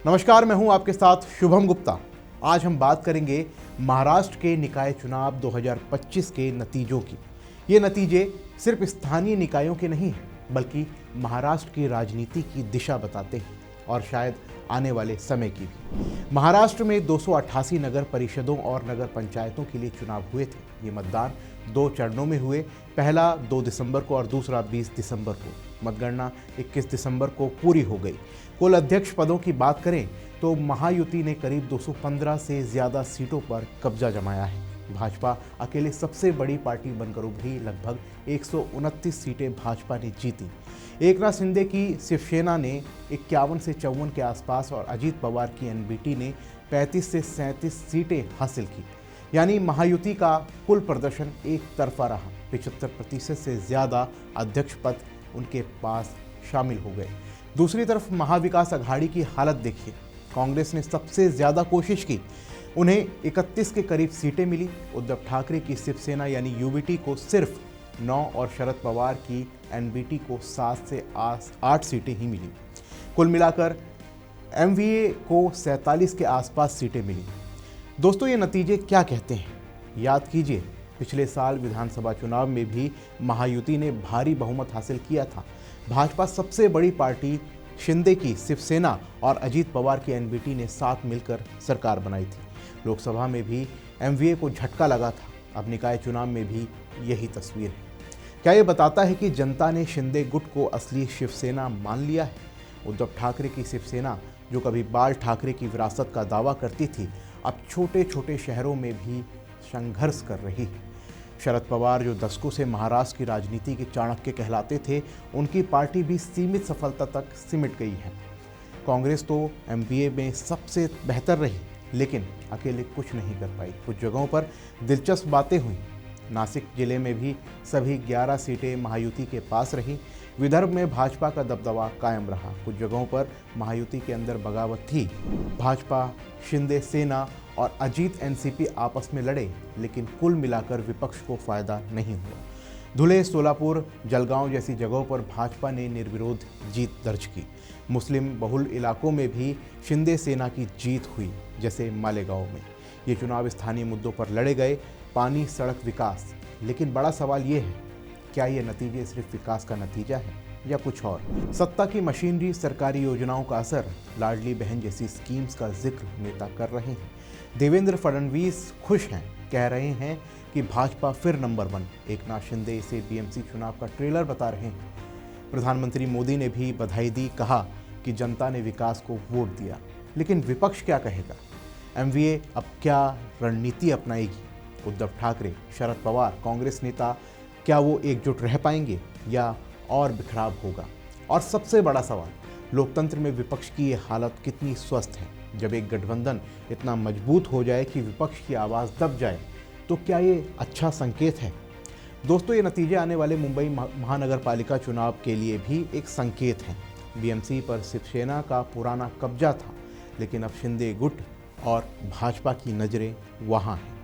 नमस्कार, मैं हूं आपके साथ शुभम गुप्ता। आज हम बात करेंगे महाराष्ट्र के निकाय चुनाव 2025 के नतीजों की। ये नतीजे सिर्फ स्थानीय निकायों के नहीं हैं, बल्कि महाराष्ट्र की राजनीति की दिशा बताते हैं और शायद आने वाले समय की भी। महाराष्ट्र में 288 नगर परिषदों और नगर पंचायतों के लिए चुनाव हुए थे। ये मतदान 2 चरणों में हुए, पहला 2 दिसंबर को और दूसरा 20 दिसंबर को। मतगणना 21 दिसंबर को पूरी हो गई। कुल अध्यक्ष पदों की बात करें तो महायुति ने करीब 215 से ज़्यादा सीटों पर कब्जा जमाया है। भाजपा अकेले सबसे बड़ी पार्टी बनकर उभरी। लगभग 129 सीटें भाजपा ने जीती। एकनाथ शिंदे की शिवसेना ने 51 से 54 के आसपास और अजीत पवार की एनबीटी ने 35 से 37 सीटें हासिल की। यानी महायुति का कुल प्रदर्शन एक तरफा रहा। 75% से ज़्यादा अध्यक्ष पद उनके पास शामिल हो गए। दूसरी तरफ महाविकास अघाड़ी की हालत देखिए। कांग्रेस ने सबसे ज़्यादा कोशिश की, उन्हें 31 के करीब सीटें मिली। उद्धव ठाकरे की शिवसेना यानी यूबीटी को सिर्फ 9 और शरद पवार की एनबीटी को 7 से 8 सीटें ही मिली। कुल मिलाकर एमवीए को 47 के आसपास सीटें मिली। दोस्तों, ये नतीजे क्या कहते हैं? याद कीजिए, पिछले साल विधानसभा चुनाव में भी महायुति ने भारी बहुमत हासिल किया था। भाजपा सबसे बड़ी पार्टी शिंदे की शिवसेना और अजीत पवार की एनबीटी ने साथ मिलकर सरकार बनाई थी। लोकसभा में भी एमवीए को झटका लगा था। अब निकाय चुनाव में भी यही तस्वीर है। क्या ये बताता है कि जनता ने शिंदे गुट को असली शिवसेना मान लिया है? उद्धव ठाकरे की शिवसेना, जो कभी बाल ठाकरे की विरासत का दावा करती थी, अब छोटे छोटे शहरों में भी संघर्ष कर रही है। शरद पवार, जो दशकों से महाराष्ट्र की राजनीति के चाणक्य कहलाते थे, उनकी पार्टी भी सीमित सफलता तक सिमट गई है। कांग्रेस तो एमपीए में सबसे बेहतर रही, लेकिन अकेले कुछ नहीं कर पाई। कुछ जगहों पर दिलचस्प बातें हुई। नासिक जिले में भी सभी 11 सीटें महायुति के पास रही। विदर्भ में भाजपा का दबदबा कायम रहा। कुछ जगहों पर महायुति के अंदर बगावत थी। भाजपा, शिंदे सेना और अजीत एनसीपी आपस में लड़े, लेकिन कुल मिलाकर विपक्ष को फायदा नहीं हुआ। धुले, सोलापुर, जलगांव जैसी जगहों पर भाजपा ने निर्विरोध जीत दर्ज की। मुस्लिम बहुल इलाकों में भी शिंदे सेना की जीत हुई, जैसे मालेगांव में। ये चुनाव स्थानीय मुद्दों पर लड़े गए, पानी, सड़क, विकास। लेकिन बड़ा सवाल ये है, क्या ये नतीजे सिर्फ विकास का नतीजा है या कुछ और? सत्ता की मशीनरी, सरकारी योजनाओं का असर, लाडली बहन जैसी स्कीम्स का जिक्र नेता कर रहे हैं। देवेंद्र फडणवीस खुश हैं, कह रहे हैं कि भाजपा फिर नंबर 1। एकनाथ शिंदे इसे बीएमसी चुनाव का ट्रेलर बता रहे हैं। प्रधानमंत्री मोदी ने भी बधाई दी, कहा कि जनता ने विकास को वोट दिया। लेकिन विपक्ष क्या कहेगा? एमवीए अब क्या रणनीति अपनाएगी? उद्धव ठाकरे, शरद पवार, कांग्रेस नेता, क्या वो एकजुट रह पाएंगे या और बिखराव होगा? और सबसे बड़ा सवाल, लोकतंत्र में विपक्ष की ये हालत कितनी स्वस्थ है? जब एक गठबंधन इतना मजबूत हो जाए कि विपक्ष की आवाज़ दब जाए, तो क्या ये अच्छा संकेत है? दोस्तों, ये नतीजे आने वाले मुंबई महानगर पालिका चुनाव के लिए भी एक संकेत हैं। बीएमसी पर शिवसेना का पुराना कब्जा था, लेकिन अब शिंदे गुट और भाजपा की नज़रें वहाँ हैं।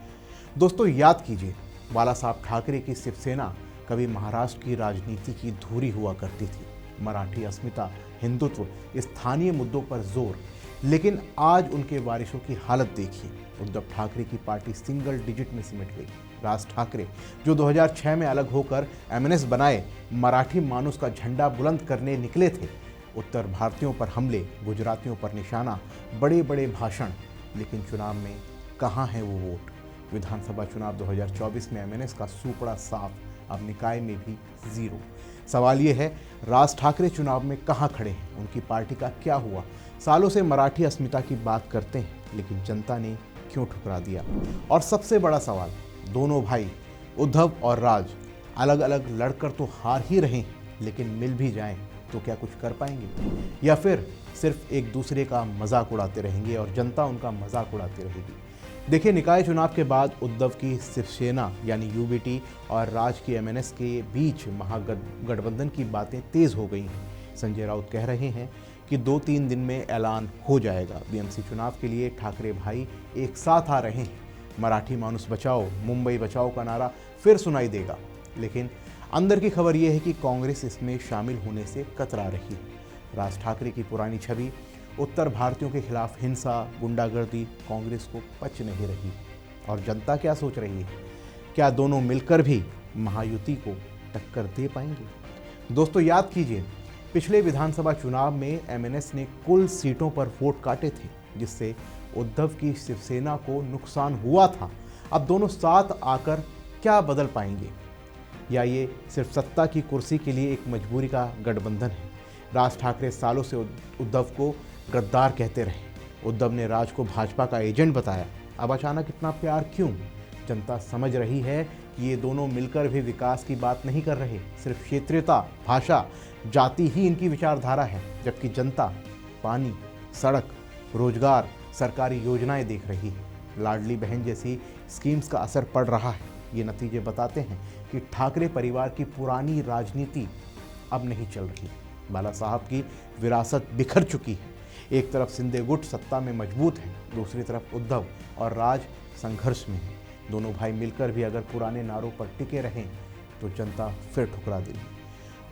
दोस्तों, याद कीजिए, बाला साहब ठाकरे की शिवसेना कभी महाराष्ट्र की राजनीति की धुरी हुआ करती थी। मराठी अस्मिता, हिंदुत्व, स्थानीय मुद्दों पर जोर। लेकिन आज उनके वारिसों की हालत देखिए। उद्धव ठाकरे की पार्टी सिंगल डिजिट में सिमट गई। राज ठाकरे, जो 2006 में अलग होकर एमएनएस बनाए, मराठी मानुस का झंडा बुलंद करने निकले थे। उत्तर भारतीयों पर हमले, गुजरातियों पर निशाना, बड़े बड़े भाषण, लेकिन चुनाव में कहाँ है वो वोट? विधानसभा चुनाव 2024 में एमएनएस का सूपड़ा साफ, अब निकाय में भी जीरो। सवाल ये है, राज ठाकरे चुनाव में कहाँ खड़े हैं? उनकी पार्टी का क्या हुआ? सालों से मराठी अस्मिता की बात करते हैं, लेकिन जनता ने क्यों ठुकरा दिया? और सबसे बड़ा सवाल, दोनों भाई उद्धव और राज अलग अलग लड़कर तो हार ही रहे हैं, लेकिन मिल भी जाएं तो क्या कुछ कर पाएंगे? या फिर सिर्फ एक दूसरे का मजाक उड़ाते रहेंगे और जनता उनका मजाक उड़ाती रहेगी? देखिए, निकाय चुनाव के बाद उद्धव की शिवसेना यानी यूबीटी और राज की एमएनएस के बीच महागठबंधन की बातें तेज हो गई हैं। संजय राउत कह रहे हैं कि 2-3 दिन में ऐलान हो जाएगा। बीएमसी चुनाव के लिए ठाकरे भाई एक साथ आ रहे हैं। मराठी मानुस बचाओ, मुंबई बचाओ का नारा फिर सुनाई देगा। लेकिन अंदर की खबर यह है कि कांग्रेस इसमें शामिल होने से कतरा रही है। राज ठाकरे की पुरानी छवि उत्तर भारतीयों के खिलाफ हिंसा, गुंडागर्दी कांग्रेस को पच नहीं रही। और जनता क्या सोच रही है? क्या दोनों मिलकर भी महायुति को टक्कर दे पाएंगे? दोस्तों याद कीजिए, पिछले विधानसभा चुनाव में एमएनएस ने कुल सीटों पर वोट काटे थे, जिससे उद्धव की शिवसेना को नुकसान हुआ था। अब दोनों साथ आकर क्या बदल पाएंगे? या ये सिर्फ सत्ता की कुर्सी के लिए एक मजबूरी का गठबंधन है? राज ठाकरे सालों से उद्धव को गद्दार कहते रहे। उद्धव ने राज को भाजपा का एजेंट बताया। अब अचानक इतना प्यार क्यों? जनता समझ रही है कि ये दोनों मिलकर भी विकास की बात नहीं कर रहे। सिर्फ क्षेत्रीयता, भाषा, जाति ही इनकी विचारधारा है, जबकि जनता पानी, सड़क, रोजगार, सरकारी योजनाएं देख रही है। लाडली बहन जैसी स्कीम्स का असर पड़ रहा है। ये नतीजे बताते हैं कि ठाकरे परिवार की पुरानी राजनीति अब नहीं चल रही। बाला साहब की विरासत बिखर चुकी है। एक तरफ सिंधे गुट सत्ता में मजबूत है, दूसरी तरफ उद्धव और राज संघर्ष में है। दोनों भाई मिलकर भी अगर पुराने नारों पर टिके रहें तो जनता फिर ठुकरा देगी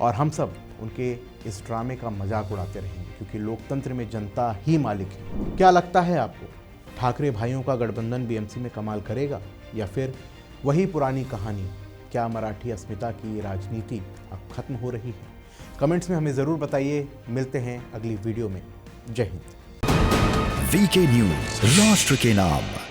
और हम सब उनके इस ड्रामे का मजाक उड़ाते रहेंगे, क्योंकि लोकतंत्र में जनता ही मालिक है। क्या लगता है आपको, ठाकरे भाइयों का गठबंधन बीएमसी में कमाल करेगा या फिर वही पुरानी कहानी? क्या मराठी अस्मिता की राजनीति अब खत्म हो रही है? कमेंट्स में हमें ज़रूर बताइए। मिलते हैं अगली वीडियो में। जय हिंद। वीके न्यूज, राष्ट्र के नाम।